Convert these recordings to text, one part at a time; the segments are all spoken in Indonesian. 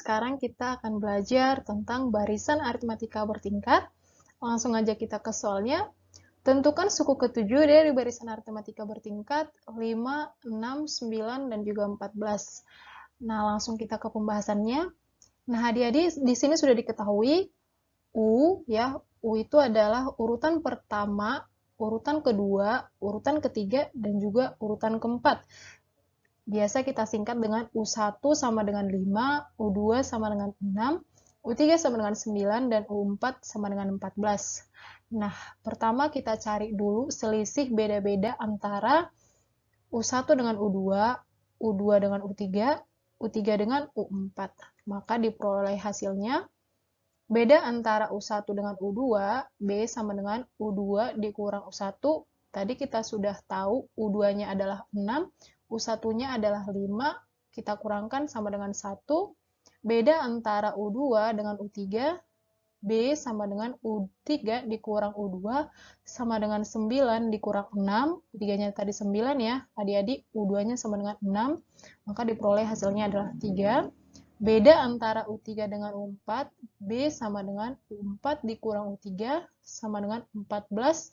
sekarang kita akan belajar tentang barisan aritmatika bertingkat. Langsung aja kita ke soalnya. Tentukan suku ketujuh dari barisan aritmatika bertingkat 5, 6, 9, dan juga 14. Nah, langsung kita ke pembahasannya. Nah, adik-adik di sini sudah diketahui U, ya. U itu adalah urutan pertama, urutan kedua, urutan ketiga, dan juga urutan keempat. Biasa kita singkat dengan U1 sama dengan 5, U2 sama dengan 6, U3 sama dengan 9, dan U4 sama dengan 14. Nah, pertama kita cari dulu selisih beda-beda antara U1 dengan U2, U2 dengan U3, U3 dengan U4. Maka diperoleh hasilnya beda antara U1 dengan U2, B sama dengan U2 dikurang U1. Tadi kita sudah tahu U2-nya adalah 6, U1-nya adalah 5, kita kurangkan sama dengan 1. Beda antara U2 dengan U3, B sama dengan U3 dikurang U2, sama dengan 9 dikurang 6, U3-nya tadi 9 ya, adik-adik, U2-nya sama dengan 6, maka diperoleh hasilnya adalah 3. Beda antara U3 dengan U4, B sama dengan U4 dikurang U3, sama dengan 14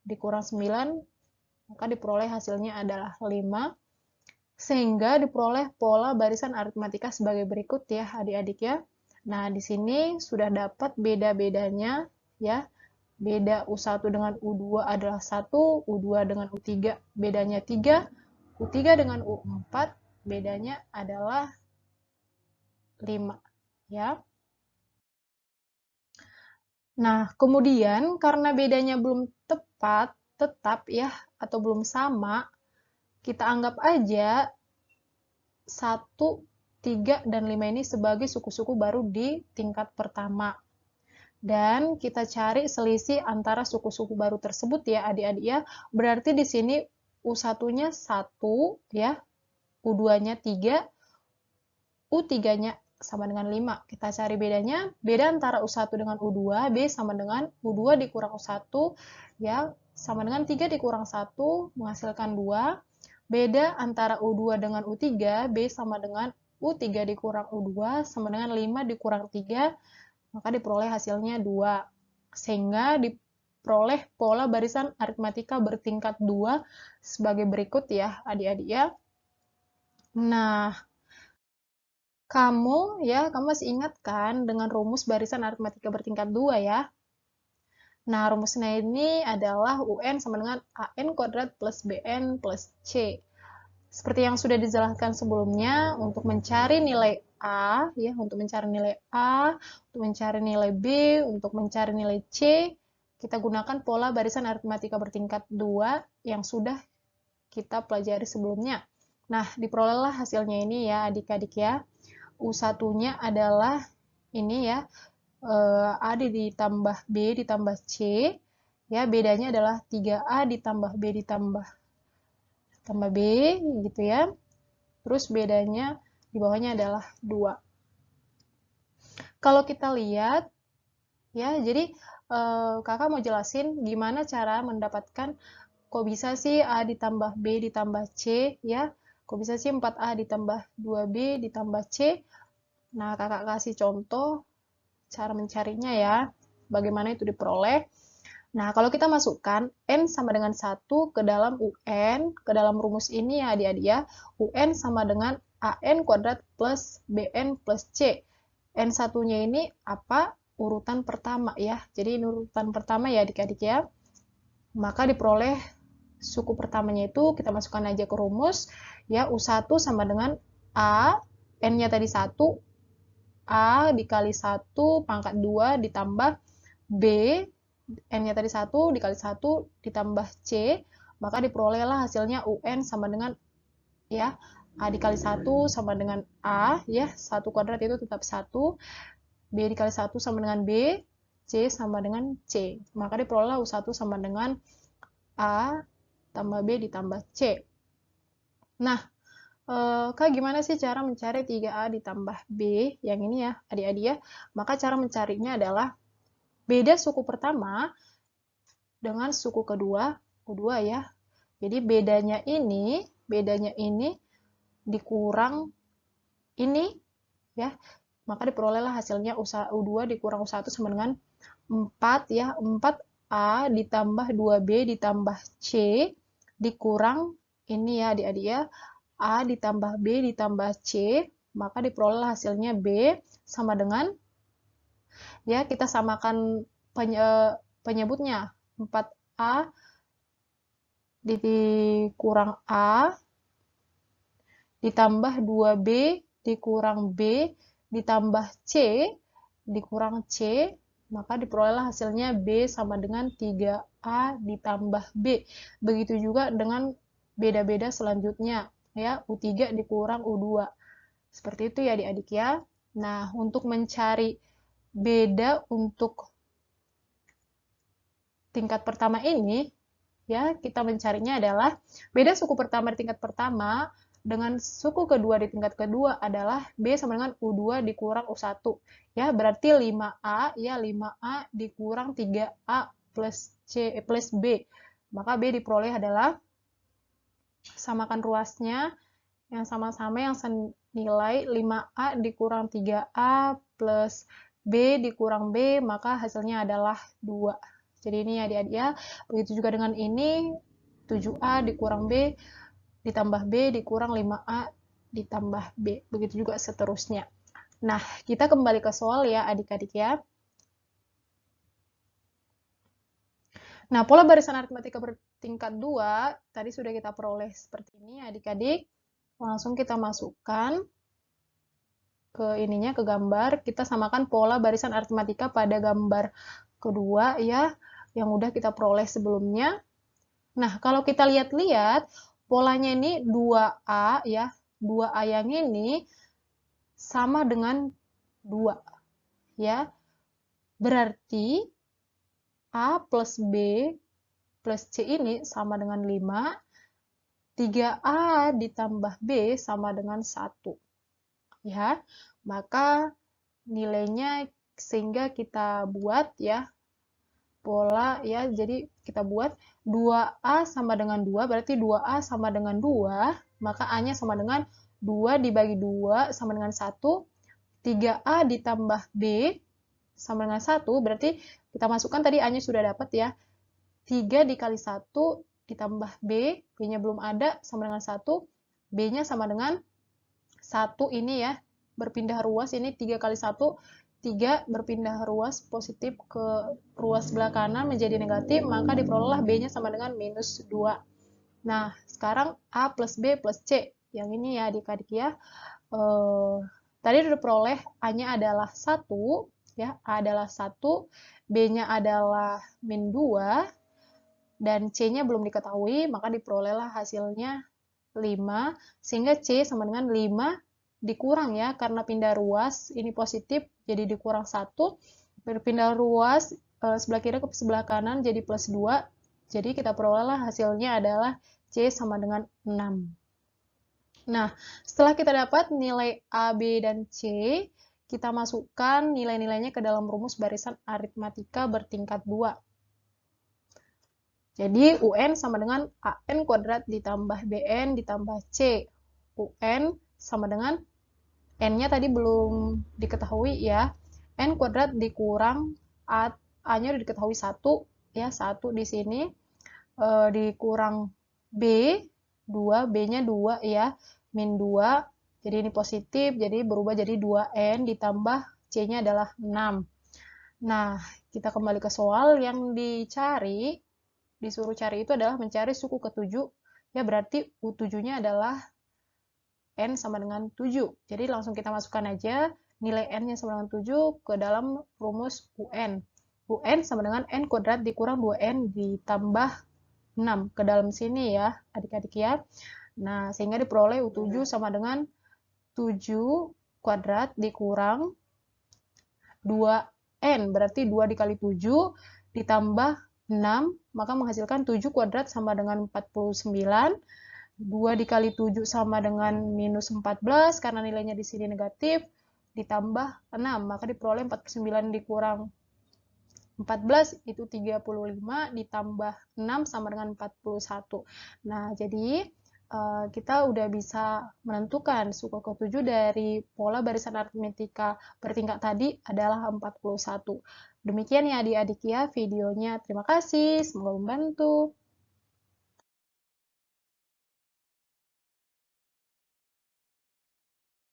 dikurang 9, maka diperoleh hasilnya adalah 5. Sehingga diperoleh pola barisan aritmatika sebagai berikut ya adik-adik ya. Nah, di sini sudah dapat beda-bedanya ya. Beda U1 dengan U2 adalah 1, U2 dengan U3 bedanya 3, U3 dengan U4 bedanya adalah 5 ya. Nah, kemudian karena bedanya belum tetap ya atau belum sama, kita anggap aja 1, 3, dan 5 ini sebagai suku-suku baru di tingkat pertama. Dan kita cari selisih antara suku-suku baru tersebut ya adik-adik ya. Berarti di sini U1-nya 1 ya, U2-nya 3, U3-nya sama dengan 5. Kita cari bedanya. Beda antara U1 dengan U2, B sama dengan U2 dikurang U1 ya, sama dengan 3 dikurang 1 menghasilkan 2. Beda antara U2 dengan U3, B sama dengan U3 dikurang U2, sama dengan 5 dikurang 3, maka diperoleh hasilnya 2. Sehingga diperoleh pola barisan aritmatika bertingkat 2 sebagai berikut ya, adik-adik ya. Nah, kamu masih ingat kan dengan rumus barisan aritmatika bertingkat 2 ya? Nah, rumusnya ini adalah UN sama dengan AN kuadrat plus BN plus C. Seperti yang sudah dijelaskan sebelumnya, untuk mencari nilai A, ya, untuk mencari nilai A, untuk mencari nilai B, untuk mencari nilai C, kita gunakan pola barisan aritmatika bertingkat 2 yang sudah kita pelajari sebelumnya. Nah, diperolehlah hasilnya ini ya, adik-adik ya. U1-nya adalah ini ya, A ditambah B ditambah C, ya bedanya adalah 3A ditambah B ditambah B, gitu ya. Terus bedanya di bawahnya adalah 2. Kalau kita lihat, ya, jadi kakak mau jelasin gimana cara mendapatkan kok bisa sih A ditambah B ditambah C, ya. Kok bisa sih 4A ditambah 2B ditambah C. Nah, kakak kasih contoh cara mencarinya ya, bagaimana itu diperoleh. Nah, kalau kita masukkan N sama dengan 1 ke dalam UN, ke dalam rumus ini ya adik-adik ya, UN sama dengan AN kuadrat plus BN plus C. N1-nya ini apa? Urutan pertama ya. Jadi ini urutan pertama ya adik-adik ya. Maka diperoleh suku pertamanya itu kita masukkan aja ke rumus ya, U1 sama dengan A, N-nya tadi 1, A dikali 1 pangkat 2 ditambah B, N-nya tadi 1 dikali 1 ditambah C, maka diperolehlah hasilnya UN sama dengan ya, A dikali 1 sama dengan A, ya, 1 kuadrat itu tetap 1, B dikali 1 sama dengan B, C sama dengan C. Maka diperolehlah U1 sama dengan A tambah B ditambah C. Nah, Kak, gimana sih cara mencari 3A ditambah B? Yang ini ya, adik-adik ya. Maka cara mencarinya adalah beda suku pertama dengan suku kedua, U2 ya. Jadi bedanya ini dikurang ini, ya. maka diperolehlah hasilnya U2 dikurang U1 sama dengan 4 ya, 4A ditambah 2B ditambah C dikurang ini ya adik-adik ya, A ditambah B ditambah C, maka diperolehlah hasilnya B sama dengan, ya kita samakan penyebutnya, 4A dikurang A ditambah 2B dikurang B ditambah C dikurang C, maka diperolehlah hasilnya B sama dengan 3A ditambah B. Begitu juga dengan beda-beda selanjutnya, ya, U3 dikurang U2. Seperti itu ya adik-adik ya. Nah, untuk mencari beda untuk tingkat pertama ini, ya, kita mencarinya adalah beda suku pertama di tingkat pertama dengan suku kedua di tingkat kedua adalah B sama dengan U2 dikurang U1. Ya, berarti 5A, ya 5A dikurang 3A plus C plus B. Maka B diperoleh adalah, samakan ruasnya, yang sama-sama yang senilai 5A dikurang 3A plus B dikurang B, maka hasilnya adalah 2. Jadi ini adik-adik ya. Begitu juga dengan ini, 7A dikurang B ditambah B dikurang 5A ditambah B. Begitu juga seterusnya. Nah, kita kembali ke soal ya adik-adik ya. Nah, pola barisan aritmatika bertingkat 2 tadi sudah kita peroleh seperti ini adik-adik. Langsung kita masukkan ke ininya, ke gambar. Kita samakan pola barisan aritmatika pada gambar kedua ya, yang udah kita peroleh sebelumnya. Nah, kalau kita lihat-lihat, polanya ini 2A ya, 2A yang ini sama dengan 2 ya. Berarti A plus B plus C ini sama dengan 5, 3A ditambah B sama dengan 1 ya. Maka nilainya, sehingga kita buat ya pola ya, jadi kita buat 2A sama dengan 2, berarti 2A sama dengan 2, maka A-nya sama dengan 2 dibagi 2 sama dengan 1, 3A ditambah B sama dengan 1, berarti kita masukkan tadi A-nya sudah dapat ya, 3 dikali 1 ditambah B, B-nya belum ada, sama dengan 1, B-nya sama dengan 1 ini ya, berpindah ruas ini 3 kali 1, 3 berpindah ruas positif ke ruas sebelah kanan menjadi negatif, maka diperolehlah B-nya sama dengan minus 2. Nah, sekarang A plus B plus C. Yang ini ya adik-adik ya. Tadi sudah diperoleh A-nya adalah 1, ya, A adalah 1, B-nya adalah min 2, dan C-nya belum diketahui, maka diperolehlah hasilnya 5, sehingga C sama dengan 5 dikurang ya, karena pindah ruas, ini positif, jadi dikurang 1, berpindah ruas sebelah kiri ke sebelah kanan, jadi plus 2, jadi kita perolehlah hasilnya adalah C sama dengan 6. Nah, setelah kita dapat nilai A, B, dan C, kita masukkan nilai-nilainya ke dalam rumus barisan aritmatika bertingkat 2. Jadi, UN sama dengan AN kuadrat ditambah BN ditambah C. UN sama dengan N-nya tadi belum diketahui ya. N kuadrat dikurang A-nya udah diketahui 1 ya, 1 di sini dikurang B 2, B-nya 2 ya, min 2. Jadi ini positif, jadi berubah jadi 2N ditambah C-nya adalah 6. Nah, kita kembali ke soal, yang disuruh cari itu adalah mencari suku ke-7 ya, berarti U7-nya adalah N sama dengan 7. Jadi langsung kita masukkan aja nilai N-nya sama dengan 7 ke dalam rumus UN. UN sama dengan N kuadrat dikurang 2N ditambah 6 ke dalam sini ya, adik-adik ya. Nah, sehingga diperoleh U7 sama dengan 7 kuadrat dikurang 2N, berarti 2 dikali 7 ditambah 6, maka menghasilkan 7 kuadrat sama dengan 49. 2 dikali 7 sama dengan minus 14, karena nilainya di sini negatif, ditambah 6, maka diperoleh 49 dikurang 14, itu 35, ditambah 6 sama dengan 41. Nah, jadi kita udah bisa menentukan suku ke-7 dari pola barisan aritmetika bertingkat tadi adalah 41. Demikian ya adik-adik ya videonya. Terima kasih, semoga membantu.